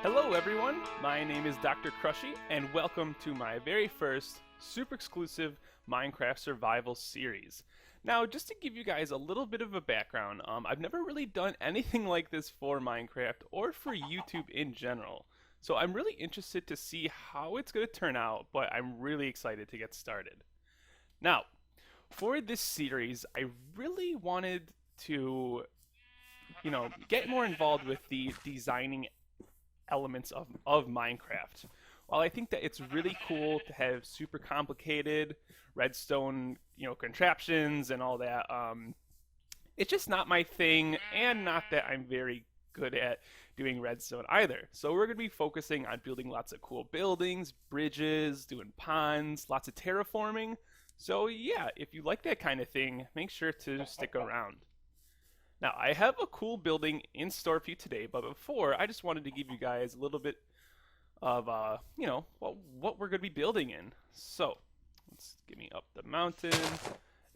Hello everyone, my name is Dr. Crushy, and welcome to my very first super exclusive Minecraft survival series. Now, just to give you guys a little bit of a background, I've never really done anything like this for Minecraft or for YouTube in general. So I'm really interested to see how it's going to turn out, but I'm really excited to get started. Now, for this series, I really wanted to, get more involved with the designing elements of Minecraft. While I think that it's really cool to have super complicated redstone, contraptions and all that, it's just not my thing, and not that I'm very good at doing redstone either. So we're going to be focusing on building lots of cool buildings, bridges, doing ponds, lots of terraforming. So yeah, if you like that kind of thing, make sure to stick around. Now, I have a cool building in store for you today, but before, I just wanted to give you guys a little bit of, what we're going to be building in. So, let's get me up the mountain.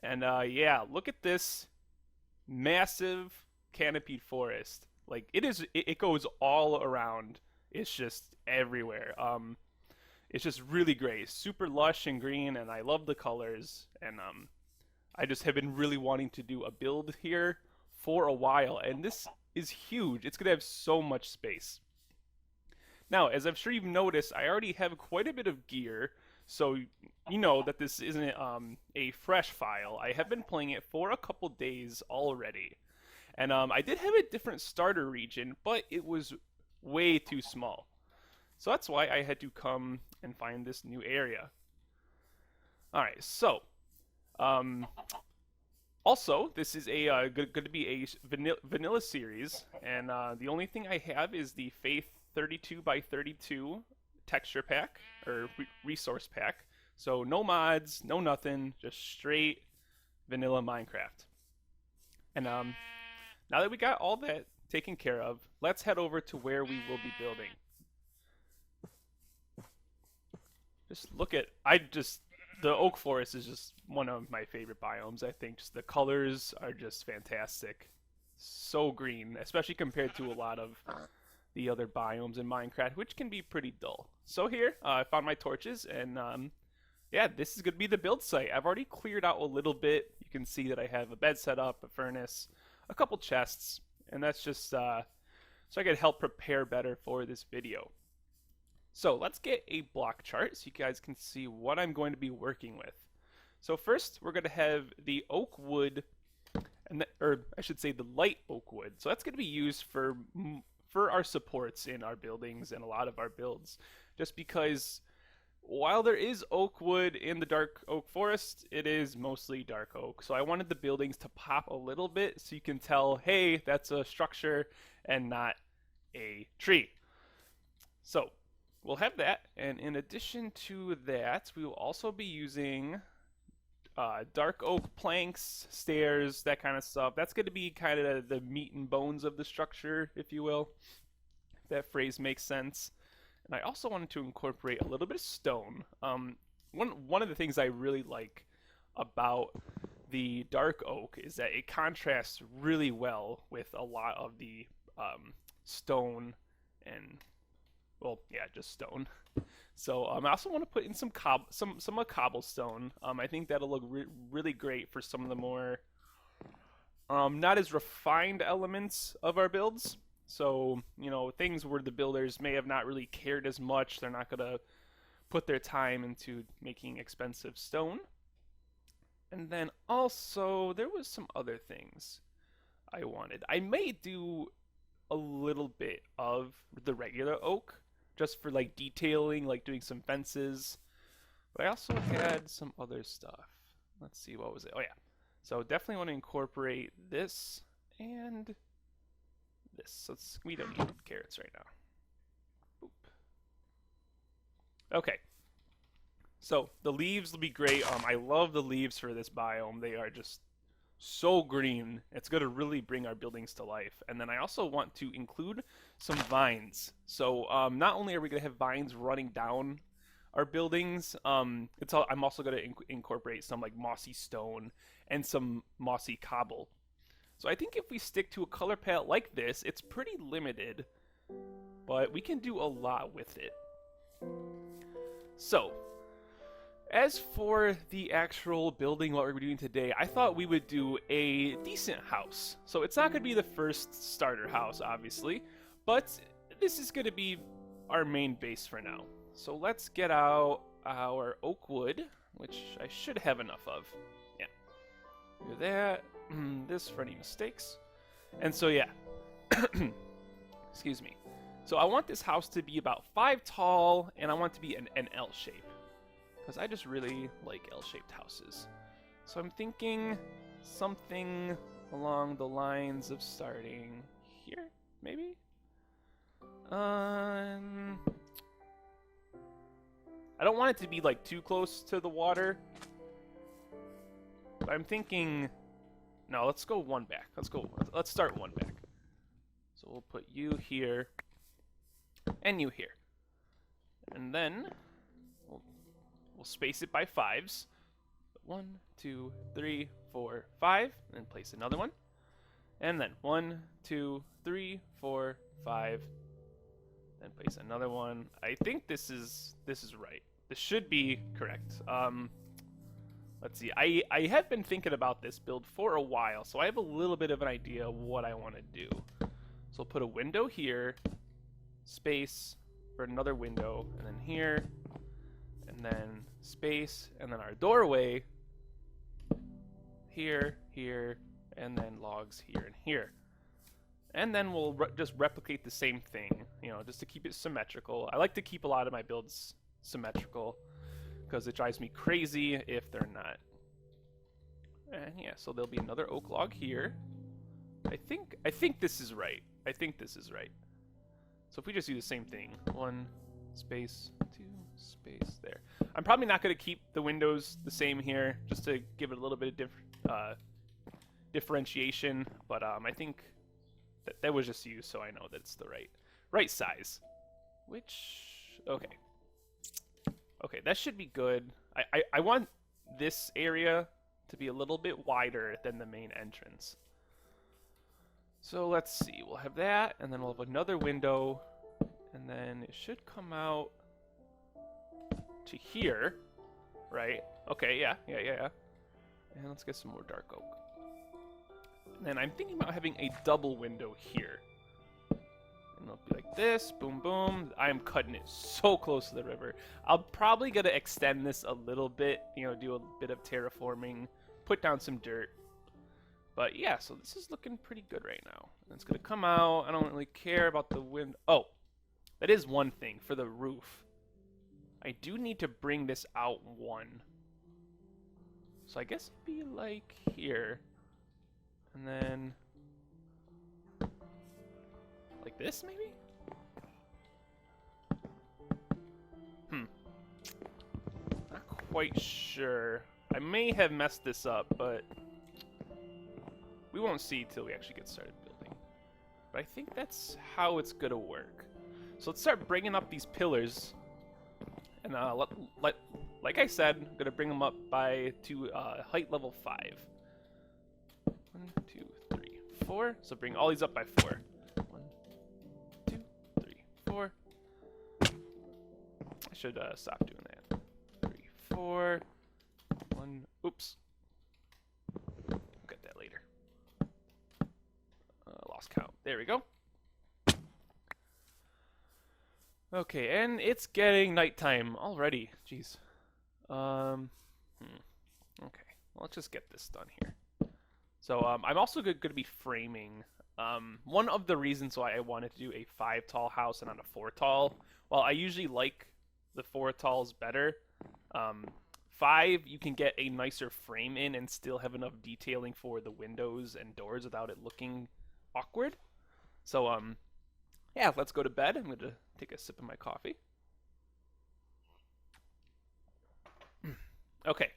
And, yeah, look at this massive canopied forest. Like, it goes all around. It's just everywhere. It's just really great. Super lush and green, and I love the colors. And, I just have been really wanting to do a build here for a while, and this is huge. It's going to have so much space. Now, as I'm sure you've noticed, I already have quite a bit of gear, so you know that this isn't a fresh file. I have been playing it for a couple days already, and I did have a different starter region, but it was way too small. So that's why I had to come and find this new area. Alright, so um, also, this is a going to be a vanilla series, and the only thing I have is the Faith 32 by 32 texture pack, or resource pack. So no mods, no nothing, just straight vanilla Minecraft. And now that we got all that taken care of, let's head over to where we will be building. Just look at, the oak forest is just one of my favorite biomes. I think just the colors are just fantastic. So green, especially compared to a lot of the other biomes in Minecraft, which can be pretty dull. So here, I found my torches, and yeah, this is going to be the build site. I've already cleared out a little bit. You can see that I have a bed set up, a furnace, a couple chests, and that's just so I could help prepare better for this video. So let's get a block chart so you guys can see what I'm going to be working with. So first, we're going to have the oak wood, or I should say the light oak wood. So that's going to be used for our supports in our buildings and a lot of our builds. Just because while there is oak wood in the dark oak forest, it is mostly dark oak. So I wanted the buildings to pop a little bit so you can tell, hey, that's a structure and not a tree. So we'll have that, and in addition to that, we will also be using dark oak planks, stairs, that kind of stuff. That's going to be kind of the meat and bones of the structure, if you will, if that phrase makes sense. And I also wanted to incorporate a little bit of stone. One of the things I really like about the dark oak is that it contrasts really well with a lot of the stone and, well, yeah, just stone. So I also want to put in some cobblestone. I think that'll look really great for some of the more not as refined elements of our builds. So, things where the builders may have not really cared as much. They're not going to put their time into making expensive stone. And then also, there was some other things I wanted. I may do a little bit of the regular oak, just for like detailing, like doing some fences. But I also had some other stuff. Let's see, what was it? Oh yeah. So definitely want to incorporate this and this. So we don't need carrots right now. Boop. Okay. So the leaves will be great. I love the leaves for this biome. They are just so green. It's going to really bring our buildings to life. And then I also want to include some vines. So not only are we going to have vines running down our buildings. I'm also going to incorporate some like mossy stone and some mossy cobble. So I think if we stick to a color palette like this, it's pretty limited, but we can do a lot with it. So, as for the actual building, what we're doing today, I thought we would do a decent house. So it's not going to be the first starter house, obviously, but this is going to be our main base for now. So let's get out our oak wood, which I should have enough of. Yeah. Do that. This for any mistakes. And so yeah. Excuse me. So I want this house to be about 5 tall, and I want it to be an L shape. Because I just really like L-shaped houses. So I'm thinking something along the lines of starting here, maybe? I don't want it to be like too close to the water. But I'm thinking, no, let's go one back. Let's start one back. So we'll put you here and you here. And then we'll space it by 5s. 1, 2, 3, 4, 5, and then place another one. And then 1, 2, 3, 4, 5. Then place another one. I think this is right. This should be correct. Let's see. I have been thinking about this build for a while, so I have a little bit of an idea of what I want to do. So I'll put a window here, space for another window, and then here, and then space, and then our doorway here, here, and then logs here and here. And then we'll just replicate the same thing, you know, just to keep it symmetrical. I like to keep a lot of my builds symmetrical because it drives me crazy if they're not. And yeah, so there'll be another oak log here. I think this is right. I think this is right. So if we just do the same thing, 1 space, 2 space there. I'm probably not going to keep the windows the same here, just to give it a little bit of differentiation. But I think that was just used, so I know that it's the right size. Which, okay, that should be good. I want this area to be a little bit wider than the main entrance. So let's see, we'll have that, and then we'll have another window, and then it should come out to here, right? Okay, yeah. And let's get some more dark oak. And then I'm thinking about having a double window here. And it'll be like this, boom, boom. I am cutting it so close to the river. I'm probably going to extend this a little bit, you know, do a bit of terraforming, put down some dirt. But yeah, so this is looking pretty good right now. And it's going to come out. I don't really care about the wind. Oh, that is one thing for the roof. I do need to bring this out 1. So I guess it'd be like here. And then like this, maybe? Not quite sure. I may have messed this up, but we won't see till we actually get started building. But I think that's how it's gonna work. So let's start bringing up these pillars. And like I said, I'm gonna bring them up to height level 5. 1, 2, 3, 4. So bring all these up by 4. 1, 2, 3, 4. I should stop doing that. 3, 4. 1. Oops. We'll get that later. Lost count. There we go. Okay, and it's getting nighttime already. Jeez. Okay. Well, let's just get this done here. So I'm also going to be framing. One of the reasons why I wanted to do a 5 tall house and not a 4 tall, while I usually like the 4 talls better, 5 you can get a nicer frame in and still have enough detailing for the windows and doors without it looking awkward. So yeah, let's go to bed. I'm going to take a sip of my coffee. Okay,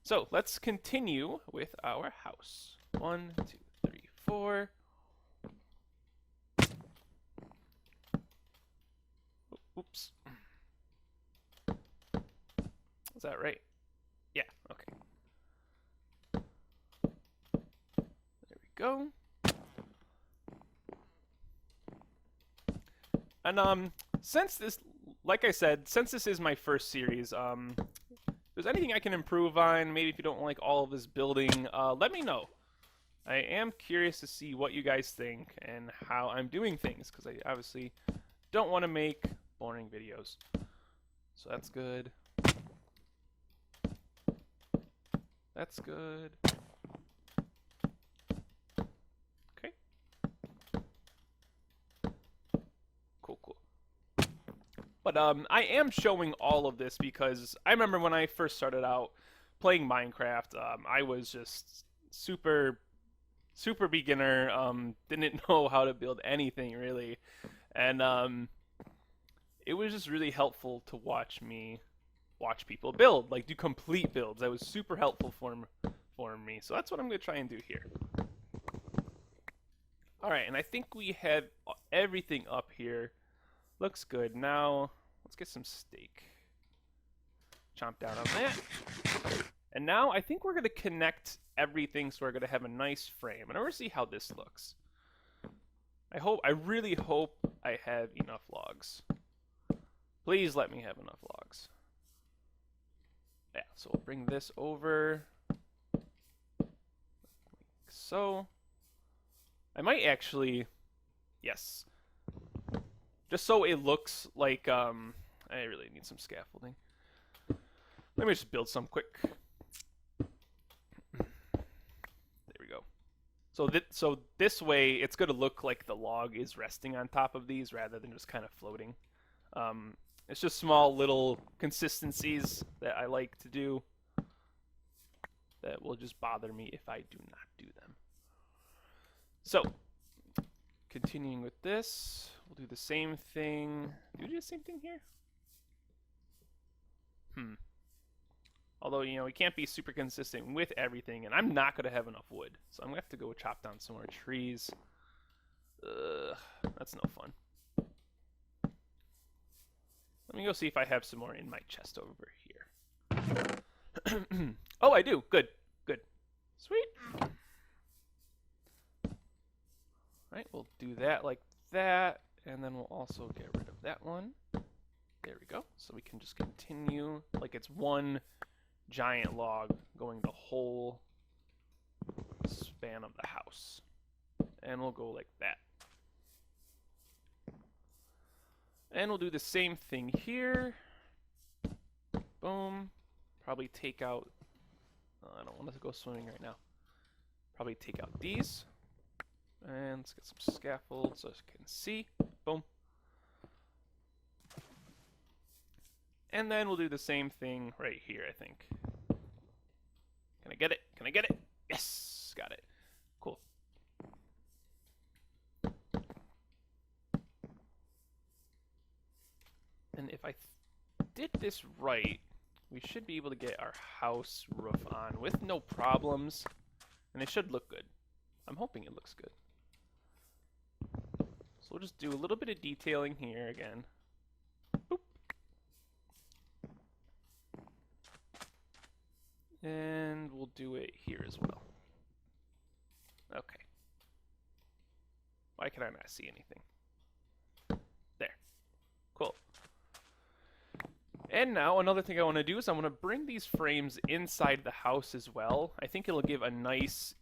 so let's continue with our house. 1, 2, 3, 4. Oops. Is that right? Yeah, okay. There we go. And since this, like I said, since this is my first series, if there's anything I can improve on, maybe if you don't like all of this building, let me know. I am curious to see what you guys think and how I'm doing things, because I obviously don't want to make boring videos. So that's good. That's good. Okay. Cool, cool. But I am showing all of this because I remember when I first started out playing Minecraft, I was just super beginner, didn't know how to build anything really, and it was just really helpful to watch people build, like do complete builds. That was super helpful for me. So that's what I'm gonna try and do here. All right, and I think we have everything up here. Looks good. Now let's get some steak. Chomp down on that. And now I think we're gonna connect everything, so we're gonna have a nice frame. And we're gonna see how this looks. I really hope I have enough logs. Please let me have enough logs. Yeah, so we'll bring this over. Like so. I might actually, yes. Just so it looks like, I really need some scaffolding. Let me just build some quick. There we go. So this way, it's going to look like the log is resting on top of these rather than just kind of floating. It's just small little consistencies that I like to do that will just bother me if I do not do them. So, continuing with this, we'll do the same thing. Do we do the same thing here? Although, you know, we can't be super consistent with everything, and I'm not going to have enough wood. So I'm going to have to go chop down some more trees. That's no fun. Let me go see if I have some more in my chest over here. Oh, I do. Good. Good. Sweet. Right, we'll do that like that, and then we'll also get rid of that one. There we go. So we can just continue like it's one giant log going the whole span of the house. And we'll go like that. And we'll do the same thing here. Boom. Probably take out, I don't want to go swimming right now. Probably take out these. And let's get some scaffold so you can see. Boom. And then we'll do the same thing right here, I think. Can I get it? Can I get it? Yes! Got it. Cool. And if I did this right, we should be able to get our house roof on with no problems. And it should look good. I'm hoping it looks good. So we'll just do a little bit of detailing here again. Boop. And we'll do it here as well. Okay. Why can I not see anything? There. Cool. And now another thing I want to do is I want to bring these frames inside the house as well. I think it'll give a nice,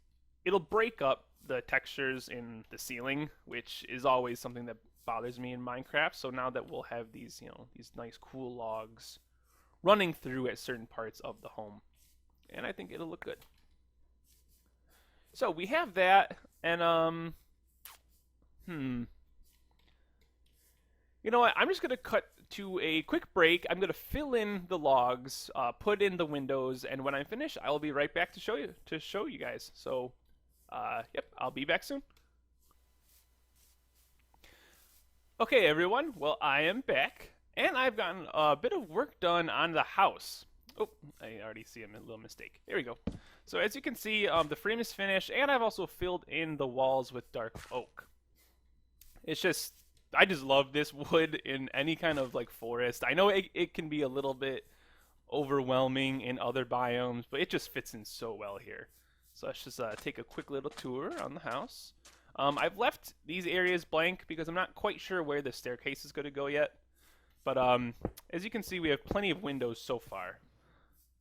it'll break up the textures in the ceiling, which is always something that bothers me in Minecraft. So now that we'll have these, you know, these nice cool logs running through at certain parts of the home, and I think it'll look good. So we have that, and you know what? I'm just gonna cut to a quick break. I'm gonna fill in the logs, put in the windows, and when I'm finished, I will be right back to show you guys. So, yep, I'll be back soon. Okay, everyone. Well, I am back, and I've gotten a bit of work done on the house. Oh, I already see a little mistake. There we go. So as you can see, the frame is finished, and I've also filled in the walls with dark oak. It's just, I just love this wood in any kind of like forest. I know it can be a little bit overwhelming in other biomes, but it just fits in so well here. So let's just take a quick little tour around the house. I've left these areas blank because I'm not quite sure where the staircase is going to go yet. But as you can see, we have plenty of windows so far.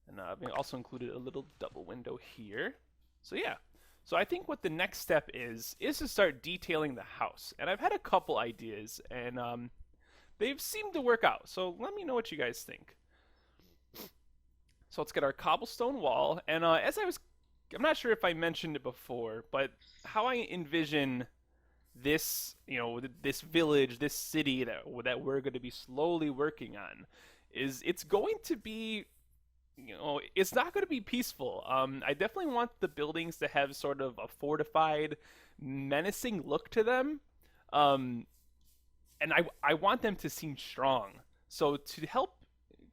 And we also included a little double window here. So yeah. So I think what the next step is to start detailing the house. And I've had a couple ideas, and they've seemed to work out. So let me know what you guys think. So let's get our cobblestone wall. And I'm not sure if I mentioned it before, but how I envision this, this village, this city that we're going to be slowly working on, is it's going to be, it's not going to be peaceful. I definitely want the buildings to have sort of a fortified, menacing look to them, and I want them to seem strong. So to help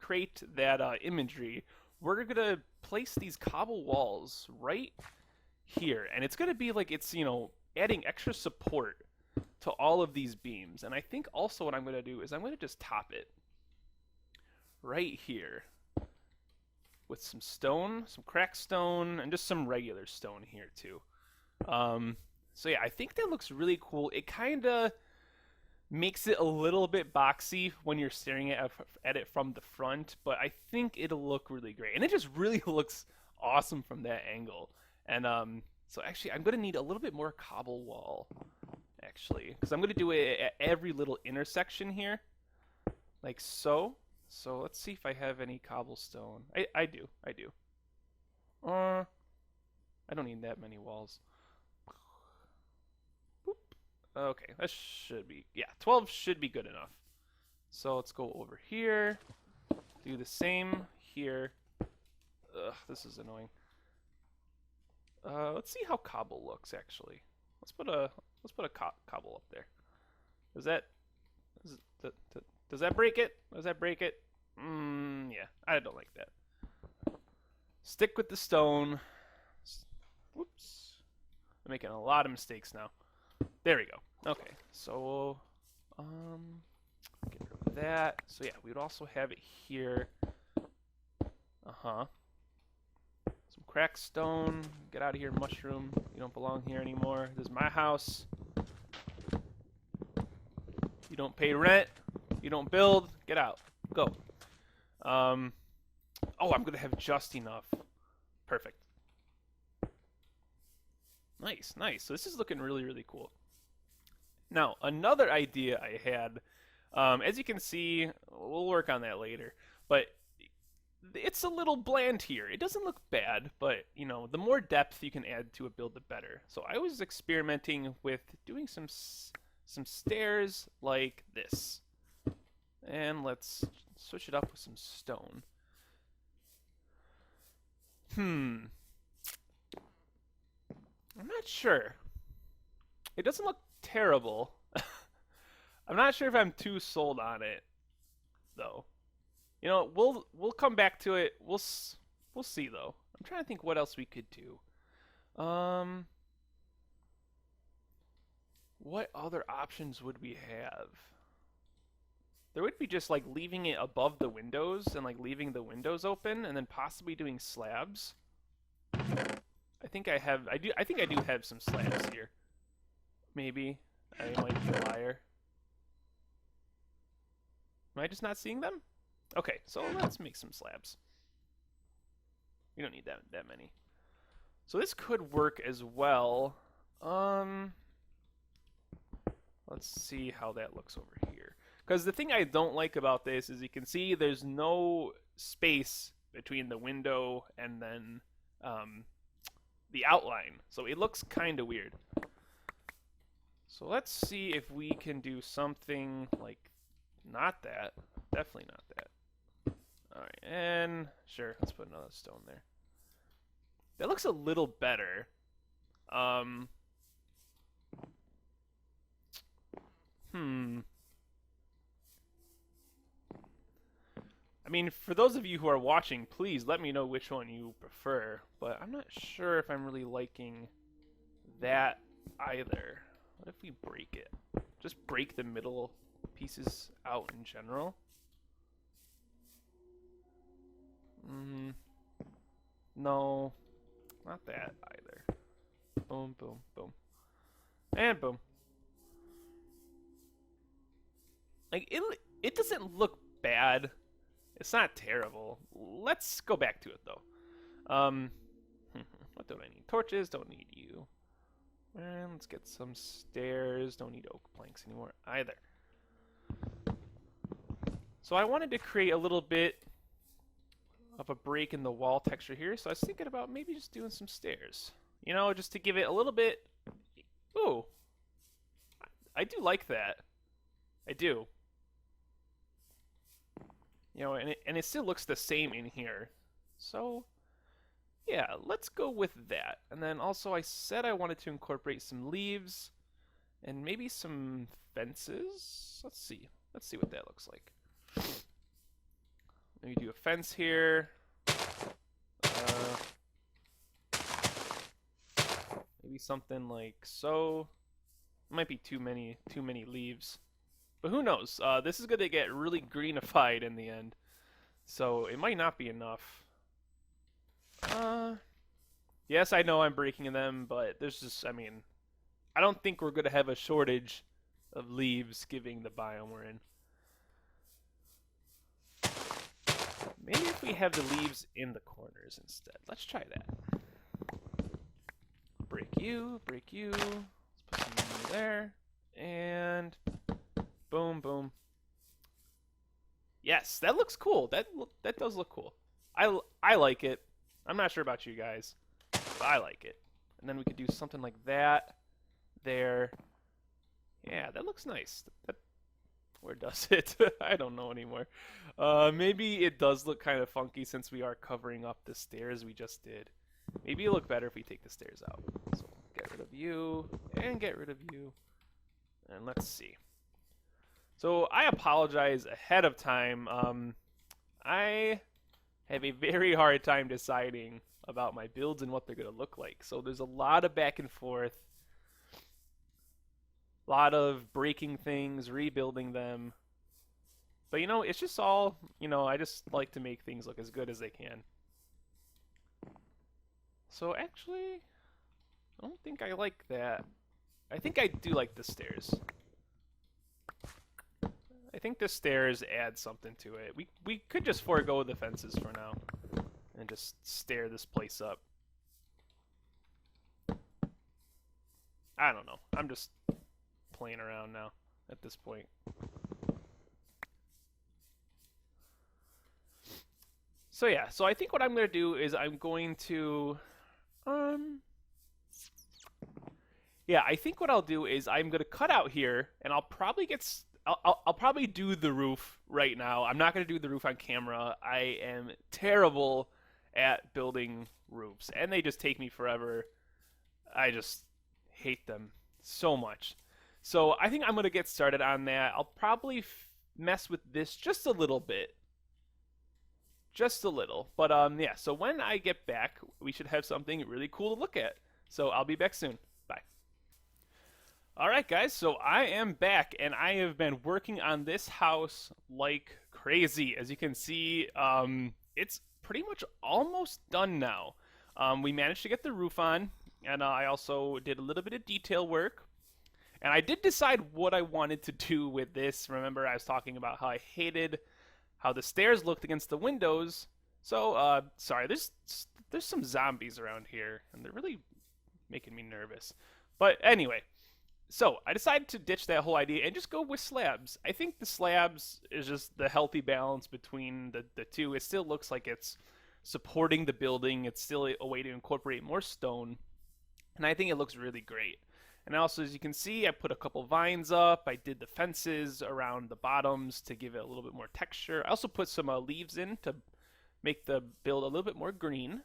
create that imagery, we're going to place these cobble walls right here, and it's going to be like it's, adding extra support to all of these beams. And I think also what I'm going to do is I'm going to just top it right here with some stone, some cracked stone, and just some regular stone here too. So yeah, I think that looks really cool. It kind of makes it a little bit boxy when you're staring at it from the front, but I think it'll look really great. And it just really looks awesome from that angle. And so actually, I'm going to need a little bit more cobble wall, actually, because I'm going to do it at every little intersection here, like so. So let's see if I have any cobblestone. I do. I don't need that many walls. Boop. Okay, that should be, yeah, 12 should be good enough. So let's go over here, do the same here. Ugh, this is annoying. Let's see how cobble looks actually. Let's put a cobble up there. Does that break it? Does that break it? Yeah, I don't like that. Stick with the stone. Whoops. I'm making a lot of mistakes now. There we go. Okay, so get rid of that. So yeah, we would also have it here. Some cracked stone. Get out of here, mushroom. You don't belong here anymore. This is my house. You don't pay rent. You don't build. Get out. Go. Oh, I'm gonna have just enough. Perfect. Nice, nice. So this is looking really, really cool. Now, another idea I had, as you can see, we'll work on that later, but it's a little bland here. It doesn't look bad, but, the more depth you can add to a build, the better. So I was experimenting with doing some stairs like this. And let's switch it up with some stone. I'm not sure. It doesn't look terrible. I'm not sure if I'm too sold on it, though. We'll come back to it. We'll see though. I'm trying to think what else we could do. What other options would we have? There would be just like leaving it above the windows and like leaving the windows open and then possibly doing slabs. I think I do have some slabs here. Maybe. I might be a liar. Am I just not seeing them? Okay, so let's make some slabs. We don't need that many. So this could work as well. Let's see how that looks over here. Because the thing I don't like about this is you can see there's no space between the window and then the outline. So it looks kind of weird. So let's see if we can do something like not that. Definitely not that. Alright, and sure, let's put another stone there. That looks a little better. I mean, for those of you who are watching, please let me know which one you prefer, but I'm not sure if I'm really liking that either. What if we break it? Just break the middle pieces out in general. No, not that either. Boom, boom, boom. And boom. Like, it doesn't look bad. It's not terrible. Let's go back to it, though. What don't I need? Torches, don't need you. And let's get some stairs. Don't need oak planks anymore either. So I wanted to create a little bit of a break in the wall texture here, so I was thinking about maybe just doing some stairs. You know, just to give it a little bit... Ooh. I do like that. I do. You know, and it still looks the same in here. So, yeah, let's go with that. And then also I said I wanted to incorporate some leaves and maybe some fences. Let's see. Let's see what that looks like. Maybe do a fence here. Maybe something like so. Might be too many leaves. But who knows? This is going to get really greenified in the end. So it might not be enough. Yes, I know I'm breaking them, but there's just, I mean, I don't think we're going to have a shortage of leaves given the biome we're in. Maybe if we have the leaves in the corners instead. Let's try that. Break you, break you. Let's put some there. And boom, boom. Yes, that looks cool. That does look cool. I like it. I'm not sure about you guys, but I like it. And then we could do something like that there. Yeah, that looks nice. Where does it? I don't know anymore. Maybe it does look kind of funky since we are covering up the stairs we just did. Maybe it'll look better if we take the stairs out. So get rid of you and get rid of you. And let's see. So I apologize ahead of time. I have a very hard time deciding about my builds and what they're going to look like. So there's a lot of back and forth. A lot of breaking things, rebuilding them. But you know, it's just all, you know, I just like to make things look as good as they can. So actually, I don't think I like that. I think I do like the stairs. I think the stairs add something to it. We could just forego the fences for now and just stair this place up. I don't know. I'm just playing around now at this point. So yeah, so I think what I'm going to do is I'm going to yeah, I think what I'll do is I'm going to cut out here and I'll probably I'll probably do the roof right now. I'm not going to do the roof on camera. I am terrible at building roofs and they just take me forever. I just hate them so much. So I think I'm going to get started on that. I'll probably mess with this just a little bit. Just a little. But yeah, so when I get back, we should have something really cool to look at. So I'll be back soon. Bye. Alright guys, so I am back and I have been working on this house like crazy. As you can see, it's pretty much almost done now. We managed to get the roof on, and I also did a little bit of detail work. And I did decide what I wanted to do with this. Remember, I was talking about how I hated how the stairs looked against the windows. So, sorry, there's some zombies around here, and they're really making me nervous. But anyway, so I decided to ditch that whole idea and just go with slabs. I think the slabs is just the healthy balance between the two. It still looks like it's supporting the building. It's still a way to incorporate more stone, and I think it looks really great. And also, as you can see, I put a couple vines up. I did the fences around the bottoms to give it a little bit more texture. I also put some leaves in to make the build a little bit more green,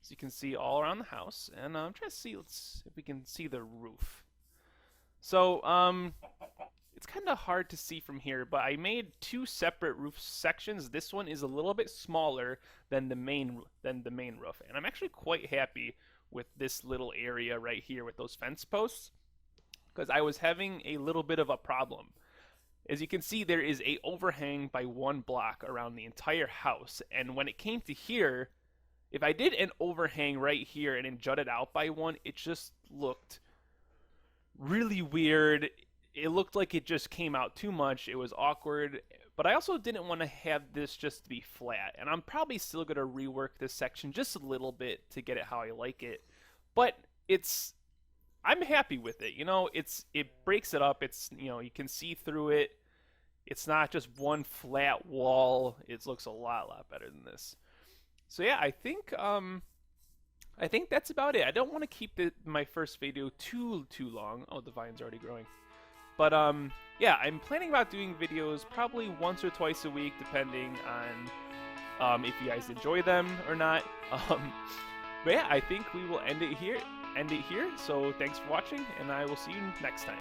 as you can see all around the house. And I'm trying to see, let's if we can see the roof. So, it's kind of hard to see from here, but I made two separate roof sections. This one is a little bit smaller than the main roof, and I'm actually quite happy with this little area right here with those fence posts, because I was having a little bit of a problem. As you can see, there is a overhang by 1 block around the entire house. And when it came to here, if I did an overhang right here and then jutted out by 1, it just looked really weird. It looked like it just came out too much. It was awkward. But I also didn't want to have this just to be flat. And I'm probably still going to rework this section just a little bit to get it how I like it. But I'm happy with it. It breaks it up. You can see through it. It's not just one flat wall. It looks a lot better than this. So yeah, I think that's about it. I don't want to keep my first video too long. Oh, the vine's already growing. But yeah, I'm planning about doing videos probably once or twice a week, depending on if you guys enjoy them or not. But yeah, I think we will end it here. So thanks for watching, and I will see you next time.